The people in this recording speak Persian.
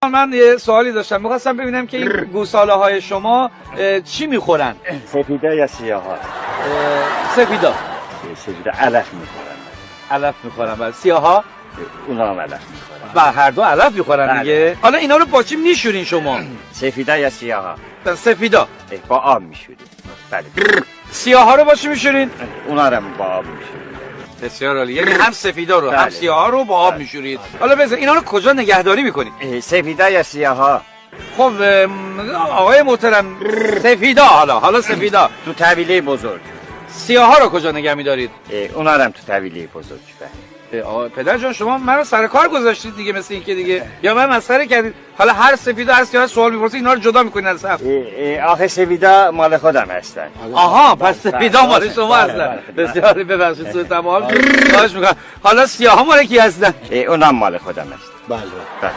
من یه سوالی داشتم، میخواستم ببینم که این گوساله های شما چی میخورن؟ سفیده یا سیاه ها؟ سفیدا. سفیده علف میخورن. علف میخورن. و سیاه ها؟ اونا هم علف میخورن. و هر دو علف میخورن دیگه. حالا اینا رو با چی میشورین شما؟ سفیده یا سیاه ها؟ سفیدا. با آب میشوریم. بله. سیاه ها رو با چی میشورین؟ اونا رو با آب میشوریم. بسیار عالی. یعنی هم سفیدا رو هم بله. سیاه ها رو با آب میشورید. حالا بذار اینا رو کجا نگهداری میکنید؟ سفیده یا سیاه ها؟ خب آقای محترم، سفیدا. حالا سفیدا. تو طویله بزرگ. سیاه ها رو کجا نگه میدارید؟ اونا رو هم تو طویله بزرگ. آقا پدر جان، شما منو سر کار گذاشتید دیگه، مثل این که دیگه یا من مسخره کردید. حالا هر سفیدا هر سیاه سوال میپرسید، اینا رو جدا میکنید از هم. آخه سفیده مال خودم هستن. آها، پس سفیدا مال شما هستن. بسیار ببخشید سوء تفاهم. خواهش میکنم. حالا سیاه ها مال کی هستن؟ اونم مال خودم هست. بله. بله.